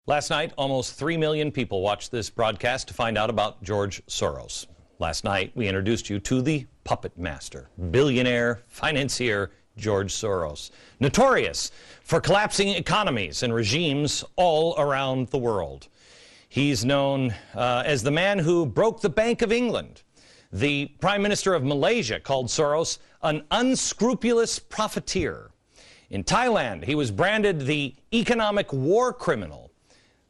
Last night, almost 3 million people watched this broadcast to find out about George Soros. Last night, we introduced you to the puppet master, billionaire, financier, George Soros, notorious for collapsing economies and regimes all around the world. He's known as the man who broke the Bank of England. The Prime Minister of Malaysia called Soros an unscrupulous profiteer. In Thailand, he was branded the economic war criminal.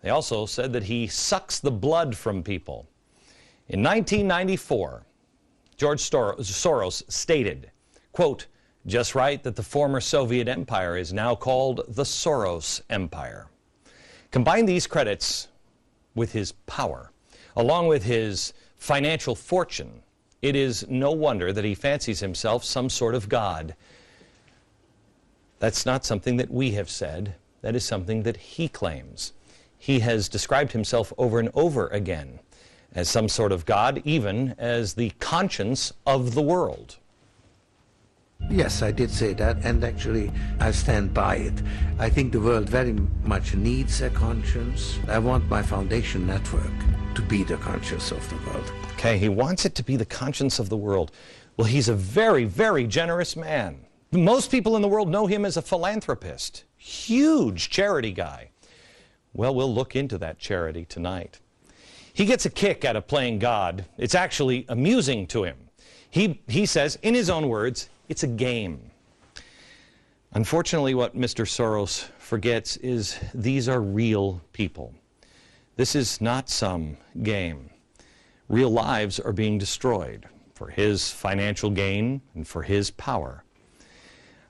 They also said that he sucks the blood from people. In 1994, George Soros stated, quote, "Just right that the former Soviet Empire is now called the Soros Empire." Combine these credits with his power, along with his financial fortune, it is no wonder that he fancies himself some sort of god. That's not something that we have said. That is something that he claims. He has described himself over and over again as some sort of god, even as the conscience of the world. Yes, I did say that, and actually I stand by it. I think the world very much needs a conscience. I want my foundation network to be the conscience of the world. Okay, he wants it to be the conscience of the world. Well, he's a very, very generous man. Most people in the world know him as a philanthropist, huge charity guy. Well, we'll look into that charity tonight. He gets a kick out of playing God. It's actually amusing to him. He says, in his own words, it's a game. Unfortunately, what Mr. Soros forgets is these are real people. This is not some game. Real lives are being destroyed for his financial gain and for his power.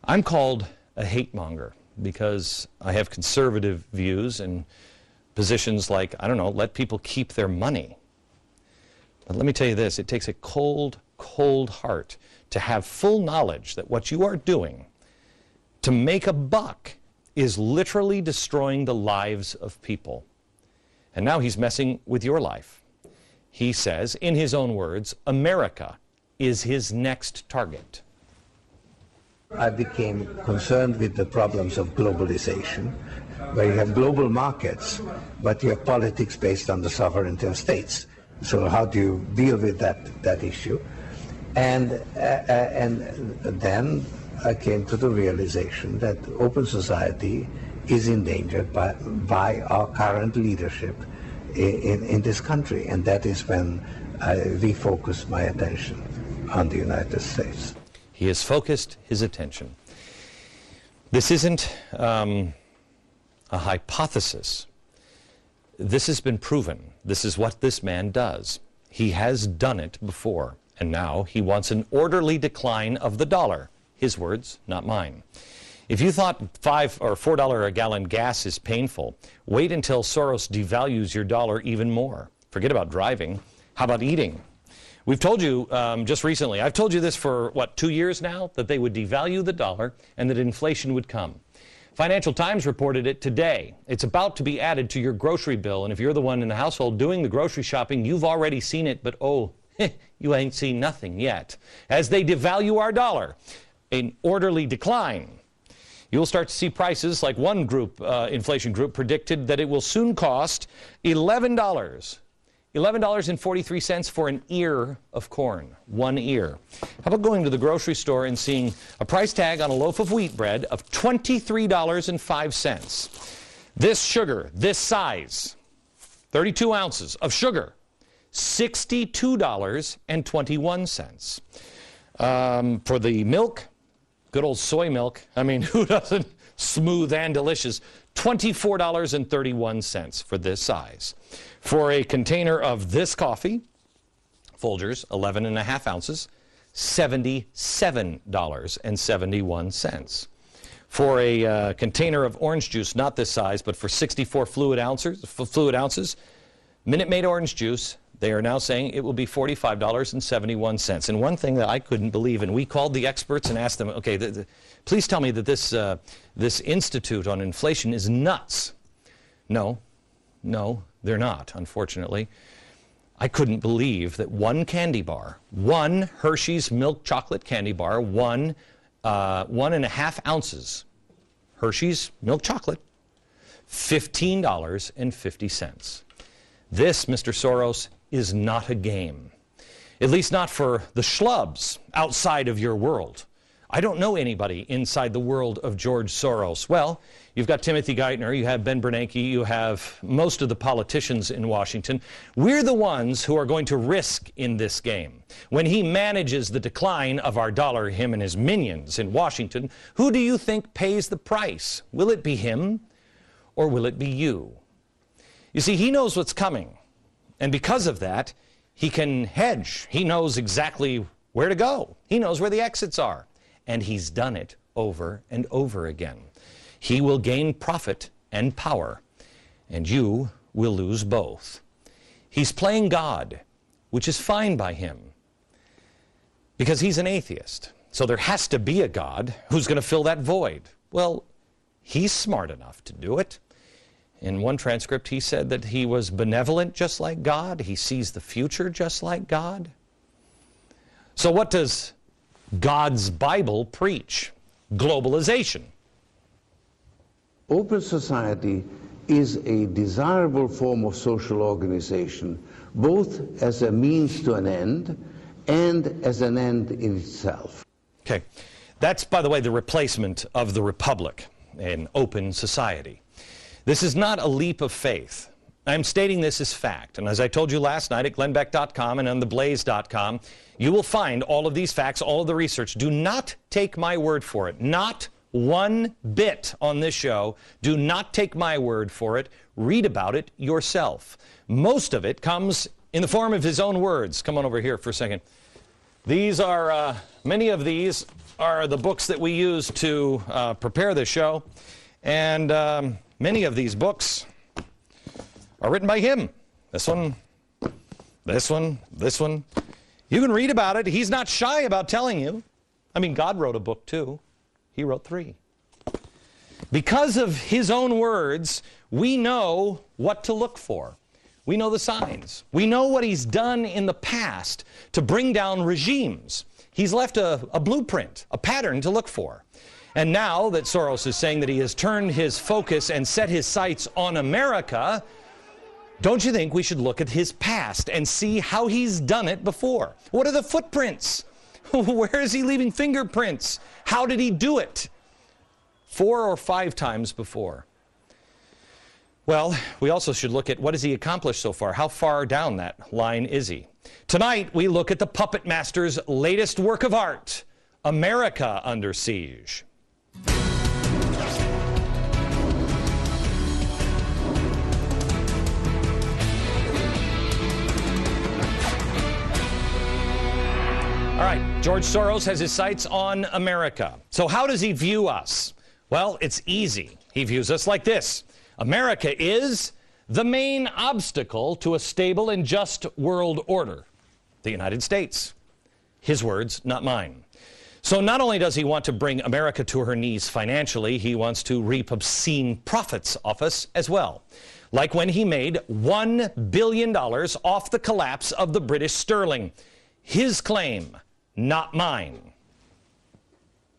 I'm called a hate monger because I have conservative views and positions like, I don't know, let people keep their money. But let me tell you this, it takes a cold, cold heart to have full knowledge that what you are doing to make a buck is literally destroying the lives of people. And now he's messing with your life. He says, in his own words, America is his next target. I became concerned with the problems of globalization, where you have global markets, but you have politics based on the sovereignty of states. So how do you deal with that issue? And then I came to the realization that open society is endangered by our current leadership in this country. And that is when I refocused my attention on the United States. He has focused his attention. This isn't a hypothesis. This has been proven. This is what this man does. He has done it before. And now he wants an orderly decline of the dollar. His words, not mine. If you thought $5 or $4 a gallon gas is painful, wait until Soros devalues your dollar even more. Forget about driving. How about eating? We've told you just recently, I've told you this for, 2 years now, that they would devalue the dollar and that inflation would come. Financial Times reported it today. It's about to be added to your grocery bill, and if you're the one in the household doing the grocery shopping, you've already seen it, but oh, you ain't seen nothing yet. As they devalue our dollar, an orderly decline, you'll start to see prices like one group, inflation group, predicted that it will soon cost $11.43 for an ear of corn, 1 ear. How about going to the grocery store and seeing a price tag on a loaf of wheat bread of $23.05. This sugar, this size, 32 ounces of sugar, $62.21. For the milk, good old soy milk, I mean, who doesn't? Smooth and delicious, $24.31 for this size. For a container of this coffee, Folgers, 11.5 ounces, $77.71. For a container of orange juice, not this size, but for 64 fluid ounces, Minute Maid orange juice, they are now saying it will be $45.71. And one thing that I couldn't believe, and we called the experts and asked them, okay, please tell me that this Institute on Inflation is nuts. No, they're not, unfortunately. I couldn't believe that one candy bar, one Hershey's milk chocolate candy bar, 1.5 ounces, Hershey's milk chocolate, $15.50. This, Mr. Soros, is not a game. At least not for the schlubs outside of your world. I don't know anybody inside the world of George Soros. Well, you've got Timothy Geithner, you have Ben Bernanke, you have most of the politicians in Washington. We're the ones who are going to risk in this game. When he manages the decline of our dollar, him and his minions in Washington, who do you think pays the price? Will it be him or will it be you? You see, he knows what's coming. And because of that, he can hedge. He knows exactly where to go. He knows where the exits are. And he's done it over and over again. He will gain profit and power, and you will lose both. He's playing God, which is fine by him, because he's an atheist. So there has to be a God who's going to fill that void. Well, he's smart enough to do it. In one transcript, he said that he was benevolent just like God. He sees the future just like God. So what does God's Bible preach? Globalization. Open society is a desirable form of social organization, both as a means to an end and as an end in itself. Okay. That's, by the way, the replacement of the republic, an open society. This is not a leap of faith. I'm stating this as fact. And as I told you last night at glennbeck.com and on theblaze.com, you will find all of these facts, all of the research. Do not take my word for it. Not one bit on this show. Do not take my word for it. Read about it yourself. Most of it comes in the form of his own words. Come on over here for a second. These are, many of these are the books that we use to prepare this show. And many of these books are written by him. This one, this one, this one. You can read about it. He's not shy about telling you. I mean, God wrote a book too. He wrote 3. Because of his own words, we know what to look for. We know the signs. We know what he's done in the past to bring down regimes. He's left a blueprint, a pattern to look for. And now that Soros is saying that he has turned his focus and set his sights on America, don't you think we should look at his past and see how he's done it before? What are the footprints? Where is he leaving fingerprints? How did he do it? 4 or 5 times before. Well, we also should look at what has he accomplished so far. How far down that line is he? Tonight, we look at the puppet master's latest work of art, America Under Siege. All right, George Soros has his sights on America. So how does he view us? Well, it's easy. He views us like this. America is the main obstacle to a stable and just world order. The United States. His words, not mine. So not only does he want to bring America to her knees financially, he wants to reap obscene profits off us as well. Like when he made $1 billion off the collapse of the British sterling. His claim, not mine.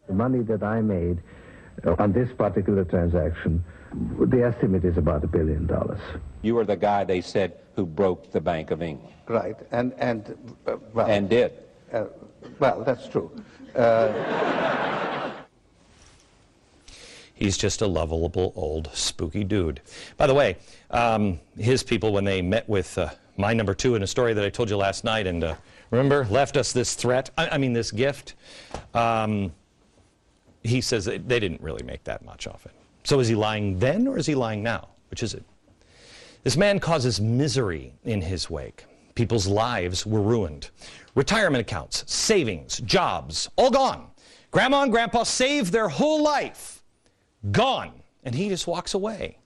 The money that I made on this particular transaction, the estimate is about $1 billion. You were the guy they said who broke the Bank of England. Right, and did. Well, that's true. He's just a lovable old spooky dude. By the way, his people, when they met with my number 2 in a story that I told you last night, and remember, left us this threat, I mean this gift, he says that they didn't really make that much off it. So is he lying then or is he lying now? Which is it? This man causes misery in his wake. People's lives were ruined. Retirement accounts, savings, jobs, all gone. Grandma and Grandpa saved their whole life. Gone. And he just walks away.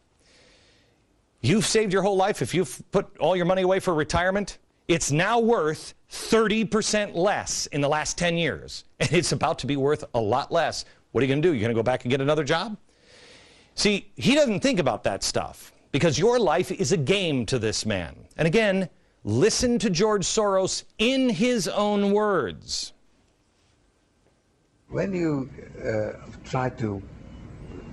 You've saved your whole life. If you've put all your money away for retirement, it's now worth 30% less in the last 10 years. And it's about to be worth a lot less. What are you going to do? You're going to go back and get another job? See, he doesn't think about that stuff because your life is a game to this man. And again, listen to George Soros in his own words. When you try to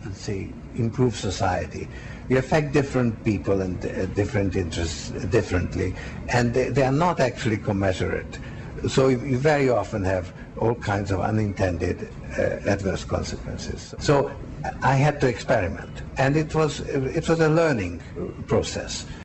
let's say, improve society. You affect different people and different interests differently, and they are not actually commensurate. So you very often have all kinds of unintended adverse consequences. So I had to experiment, and it was a learning process.